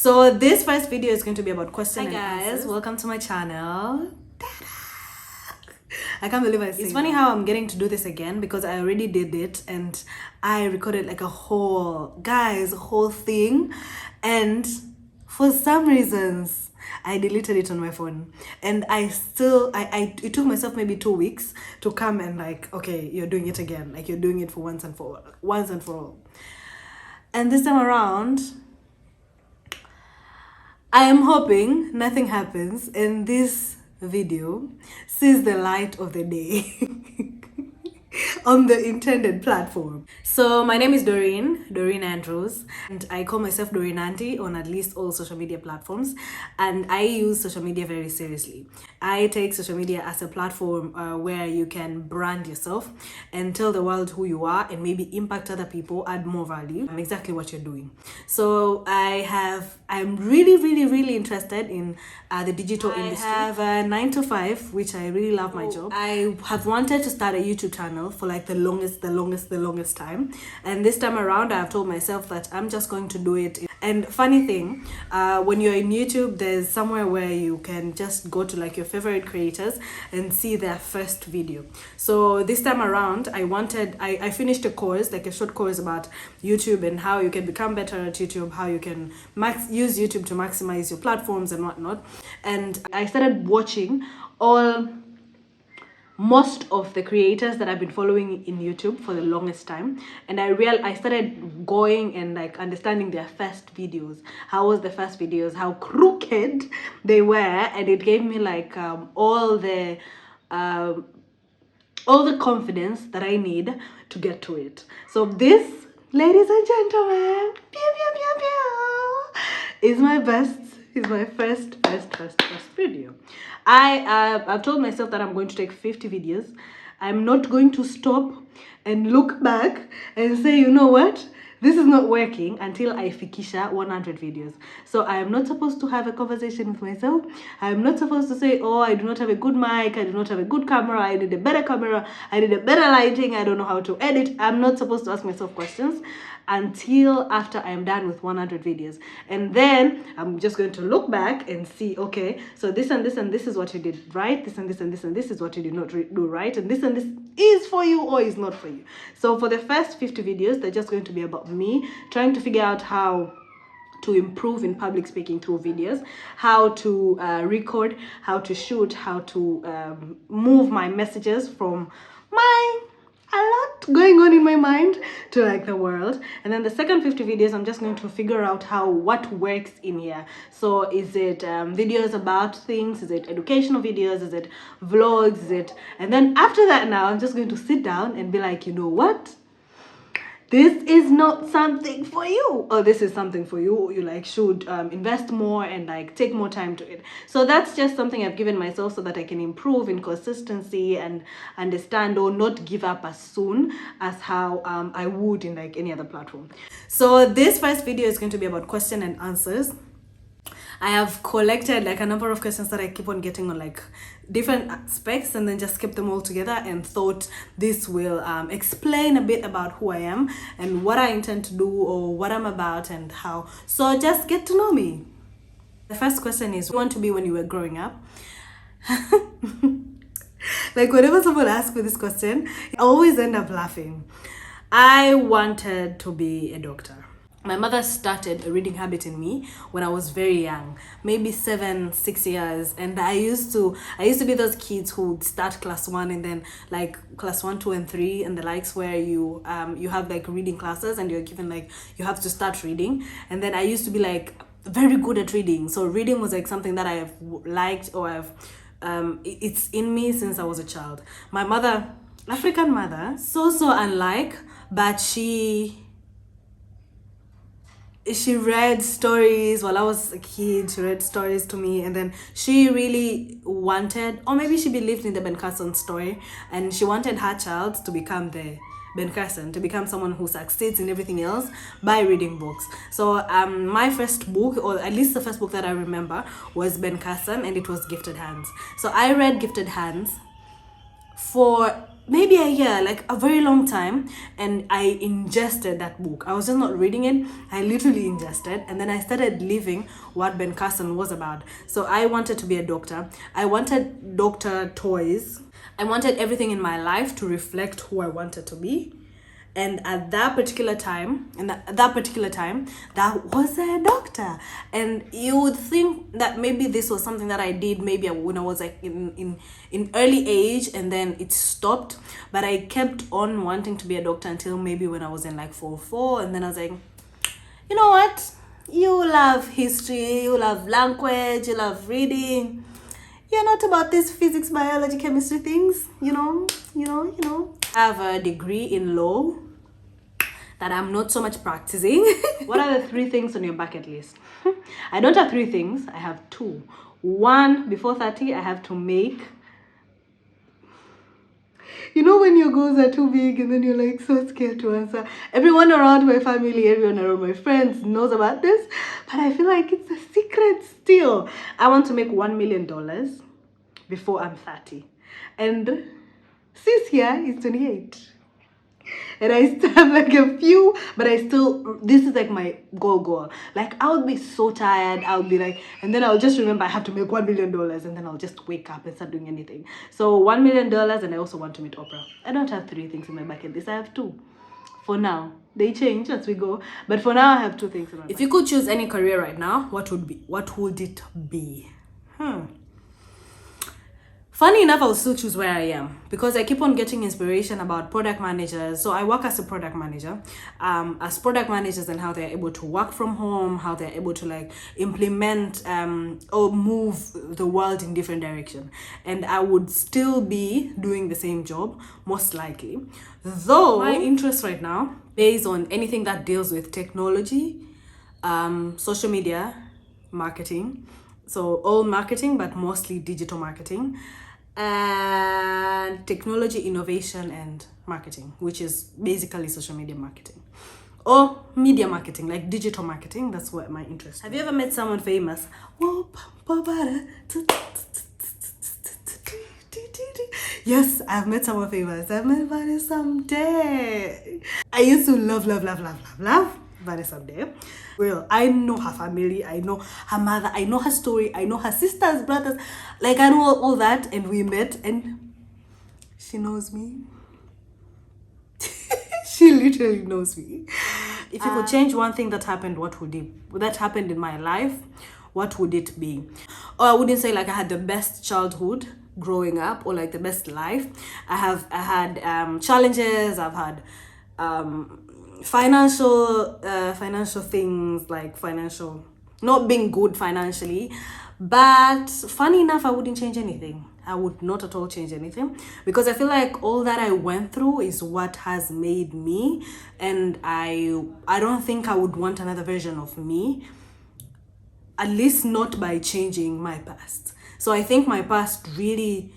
So this first video is going to be about question and Hi answers. guys, welcome to my channel. I can't believe it's funny how I'm getting to do this again because I already did it and I recorded like a whole thing, and for some reasons I deleted it on my phone, and it took myself maybe 2 weeks to come and like, okay, you're doing it again, like you're doing it for once and for all. And this time around, I am hoping nothing happens and this video sees the light of the day on the intended platform. So my name is Doreen Andrews, and I call myself Doreen Auntie on at least all social media platforms, and I use social media very seriously. I take social media as a platform where you can brand yourself and tell the world who you are and maybe impact other people, add more value, and exactly what you're doing. So I'm really interested in the digital industry. I have a 9 to 5, which I really love my job. I have wanted to start a YouTube channel for like the longest time, and this time around I have told myself that I'm just going to do it. And funny thing, when you're in YouTube, there's somewhere where you can just go to like your favorite creators and see their first video. So this time around I finished a course, like a short course about YouTube and how you can become better at YouTube, how you can use YouTube to maximize your platforms and whatnot. And I started watching most of the creators that I've been following in YouTube for the longest time, and I started going and like understanding their first videos. How was the first videos, how crooked they were, and it gave me like all the confidence that I need to get to it. So this, ladies and gentlemen, is my first video. I've told myself that I'm going to take 50 videos. I'm not going to stop and look back and say, you know what, this is not working, until I fikisha 100 videos. So I am not supposed to have a conversation with myself. I am not supposed to say, oh, I do not have a good mic, I do not have a good camera, I need a better camera, I need a better lighting, I don't know how to edit. I'm not supposed to ask myself questions until after I'm done with 100 videos. And then I'm just going to look back and see, okay, so this and this and this is what you did right, this and this and this and this is what you did not do right, and this is for you or is not for you. So for the first 50 videos, they're just going to be about me trying to figure out how to improve in public speaking through videos, how to record, how to shoot, how to move my messages from a lot going on in my mind to like the world. And then the second 50 videos, I'm just going to figure out what works in here. So is it videos about things, is it educational videos, is it vlogs, and then after that, now I'm just going to sit down and be like, you know what, this is not something for you, or this is something for you. You like should invest more and like take more time to it. So that's just something I've given myself so that I can improve in consistency and understand or not give up as soon as how I would in like any other platform. So this first video is going to be about question and answers. I have collected like a number of questions that I keep on getting on like different aspects, and then just kept them all together and thought this will explain a bit about who I am and what I intend to do or what I'm about and how. So just get to know me. The first question is, what do you want to be when you were growing up? Like whenever someone asks me this question, I always end up laughing. I wanted to be a doctor. My mother started a reading habit in me when I was very young, maybe 6 years, and I used to be those kids who would start class 1 and then like class 1, 2, and 3 and the likes, where you have like reading classes and you're given like you have to start reading. And then I used to be like very good at reading, so reading was like something that I have liked, or it's in me since I was a child. My mother, African mother, so unlike, but she read stories while I was a kid. She read stories to me, and then she really wanted, or maybe she believed in the Ben Carson story, and she wanted her child to become the Ben Carson, to become someone who succeeds in everything else by reading books. So my first book, or at least the first book that I remember, was Ben Carson, and it was Gifted Hands. So I read Gifted Hands for maybe a year, like a very long time, and I ingested that book. I was just not reading it, I literally ingested, and then I started living what Ben Carson was about. So I wanted to be a doctor. I wanted doctor toys. I wanted everything in my life to reflect who I wanted to be. And at that particular time, that was a doctor. And you would think that maybe this was something that I did maybe when I was like in early age, and then it stopped. But I kept on wanting to be a doctor until maybe when I was in like 4, and then I was like, you know what? You love history, you love language, you love reading. You're not about this physics, biology, chemistry things, you know. I have a degree in law that I'm not so much practicing. What are the 3 things on your bucket list? I don't have 3 things, I have 2. 1, before 30, I have to make. You know when your goals are too big and then you're like so scared to answer. Everyone around my family, everyone around my friends knows about this, but I feel like it's a secret still. I want to make $1 million before I'm 30. And sis here is 28. And I still have like a few, but this is like my goal. Like I would be so tired, I would be like, and then I'll just remember I have to make $1 million, and then I'll just wake up and start doing anything. So $1 million, and I also want to meet Oprah. I don't have 3 things in my bucket list, I have 2. For now, they change as we go, but for now I have 2 things in my bucket. If you could choose any career right now, what would it be? Funny enough, I'll still choose where I am because I keep on getting inspiration about product managers. So I work as a product manager, as product managers, and how they're able to work from home, how they're able to like implement or move the world in different direction. And I would still be doing the same job, most likely. Though my interest right now, based on anything that deals with technology, social media, marketing. So all marketing, but mostly digital marketing, and technology, innovation, and marketing, which is basically social media marketing or media marketing, like digital marketing. That's what my interest is. Have you ever met someone famous? Yes, I've met someone famous. I've met Vanessa Mdee. I used to love Vanessa Mdee. Well, I know her family, I know her mother, I know her story, I know her sisters, brothers, like I know all that, and we met, and she knows me. She literally knows me. If you could change one thing that happened, that happened in my life, what would it be? Or I wouldn't say like I had the best childhood growing up or like the best life. I had challenges, I've had financial things, like financial not being good financially, but funny enough, I wouldn't change anything. I would not at all change anything because I feel like all that I went through is what has made me, and I don't think I would want another version of me, at least not by changing my past. So I think my past really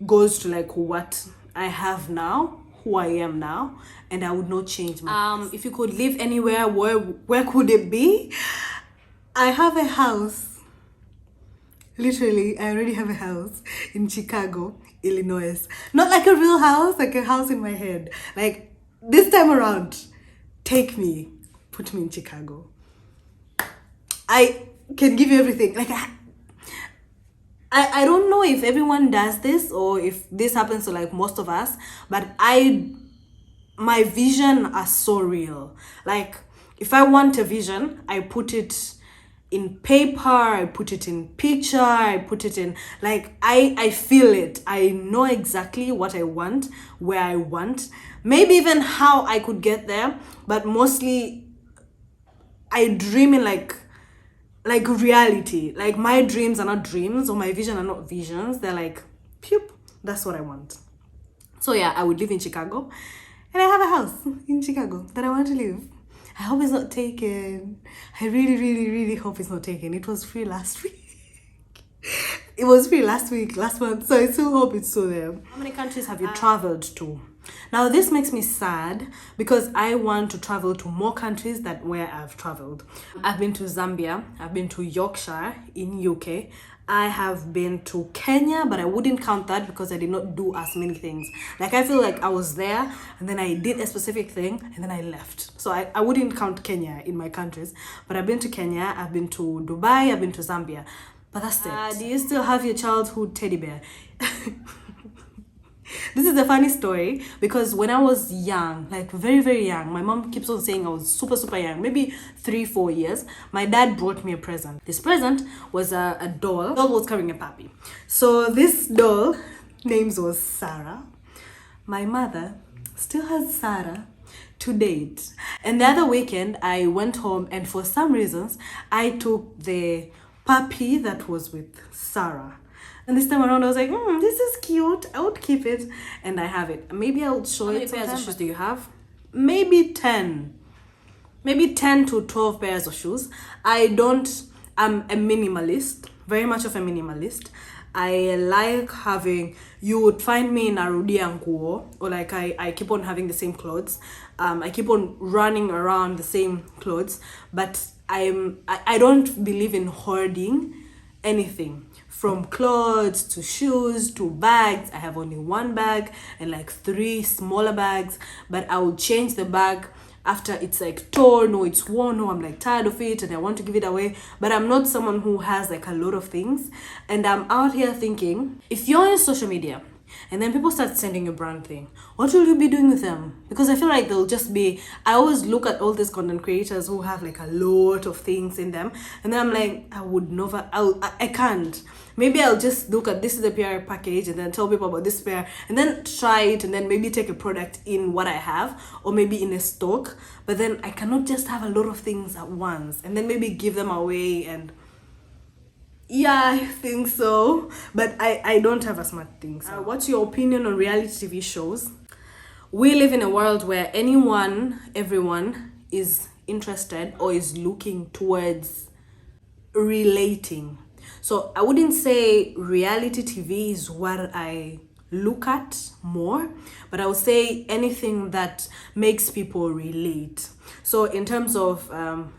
goes to like what I have now, who I am now, and I would not change my past. If you could live anywhere, where could it be? I have a house. Literally, I already have a house in Chicago, Illinois. Not like a real house, like a house in my head. Like this time around, take me, put me in Chicago. I can give you everything. Like I don't know if everyone does this or if this happens to like most of us, but my vision are so real. Like if I want a vision, I put it in paper, I put it in picture, I put it in like I feel it. I know exactly what I want, where I want, maybe even how I could get there, but mostly I dream in like reality. Like my dreams are not dreams, or my vision are not visions. They're like, pew, that's what I want. So yeah, I would live in Chicago, and I have a house in Chicago that I want to live. I hope it's not taken. I really, really, really hope it's not taken. It was free last week. It was free last month, so I still hope it's still there. How many countries have you traveled to? Now this makes me sad because I want to travel to more countries than where I've traveled. I've been to Zambia, I've been to Yorkshire in UK, I have been to Kenya, but I wouldn't count that because I did not do as many things. Like I feel like I was there and then I did a specific thing and then I left. So I wouldn't count Kenya in my countries, but I've been to Kenya, I've been to Dubai, I've been to Zambia. But that's it. Do you still have your childhood teddy bear? This is a funny story because when I was young, like very, very young, my mom keeps on saying I was super, super young, maybe 3-4 years, my dad brought me a present. This present was a doll. The doll was carrying a puppy. So this doll, names was Sarah. My mother still has Sarah to date. And the other weekend, I went home and for some reasons, I took the puppy that was with Sarah. And this time around, I was like, this is cute. I would keep it. And I have it. Maybe I'll show it. How many pairs of shoes do you have? Maybe 10. Maybe 10 to 12 pairs of shoes. I'm a minimalist. Very much of a minimalist. I like having, you would find me in Narudia nguo, or like I keep on having the same clothes. I keep on running around the same clothes. But I don't believe in hoarding anything. From clothes to shoes to bags. I have only one bag and like 3 smaller bags, but I will change the bag after it's like torn or it's worn or I'm like tired of it and I want to give it away. But I'm not someone who has like a lot of things. And I'm out here thinking, if you're on social media and then people start sending you brand thing, what will you be doing with them? Because I feel like they'll just be, I always look at all these content creators who have like a lot of things in them, and then I'm like, I would never, I can't. Maybe I'll just look at this is a PR package and then tell people about this PR and then try it and then maybe take a product in what I have or maybe in a stock. But then I cannot just have a lot of things at once and then maybe give them away. And yeah, I think so. But I don't have as much things. What's your opinion on reality TV shows? We live in a world where everyone is interested or is looking towards relating. So I wouldn't say reality TV is what I look at more, but I would say anything that makes people relate. So in terms of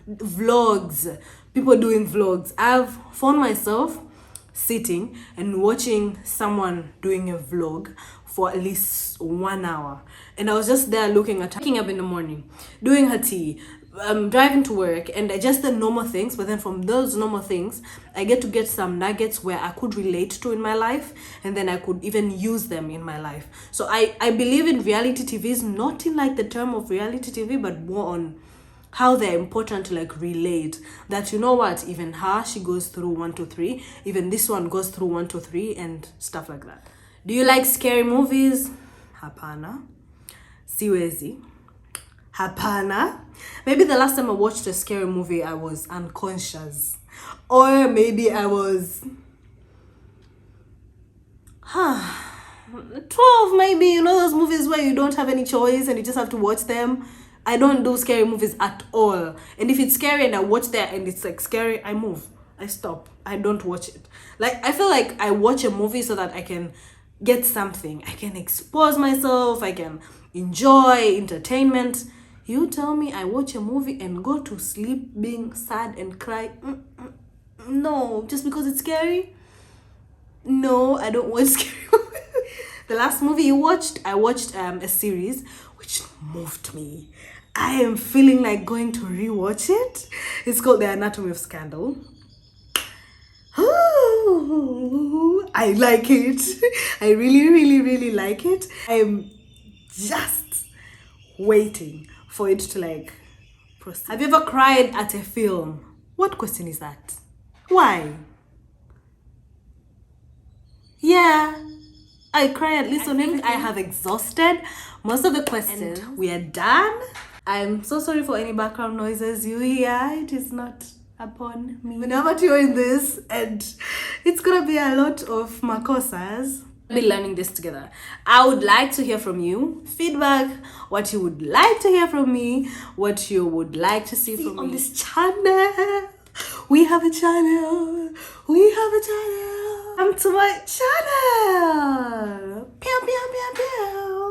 vlogs, people doing vlogs, I've found myself sitting and watching someone doing a vlog for at least 1 hour. And I was just there looking at her, waking up in the morning, doing her tea, driving to work, and just the normal things. But then from those normal things, I get to get some nuggets where I could relate to in my life, and then I could even use them in my life. So I believe in reality TVs, not in like the term of reality TV, but more on how they're important to like relate. That you know what, even her, she goes through 1, 2, 3. Even this one goes through 1, 2, 3, and stuff like that. Do you like scary movies? Hapana. Siwezi. Hapana. Maybe the last time I watched a scary movie, I was unconscious. Or maybe I was 12 maybe. You know those movies where you don't have any choice and you just have to watch them? I don't do scary movies at all. And if it's scary and I watch that and it's like scary, I move. I stop. I don't watch it. Like I feel like I watch a movie so that I can get something. I can expose myself. I can enjoy entertainment. You tell me I watch a movie and go to sleep being sad and cry. No, just because it's scary? No, I don't watch scary movies. The last movie you watched, I watched a series which moved me. I am feeling like going to rewatch it. It's called The Anatomy of Scandal. I like it. I really, really, really like it. I'm just waiting for it to like proceed. Have you ever cried at a film? What question is that? Why? Yeah, I cry at least on everything. I have exhausted most of the questions. And we are done. I'm so sorry for any background noises you hear. It is not upon me. Whenever you're in this, and it's gonna be a lot of makosas. We'll be learning this together. I would like to hear from you. Feedback, what you would like to hear from me, what you would like to see from me on this channel. We have a channel. We have a channel. Come to my channel. Pew, pew, pew, pew.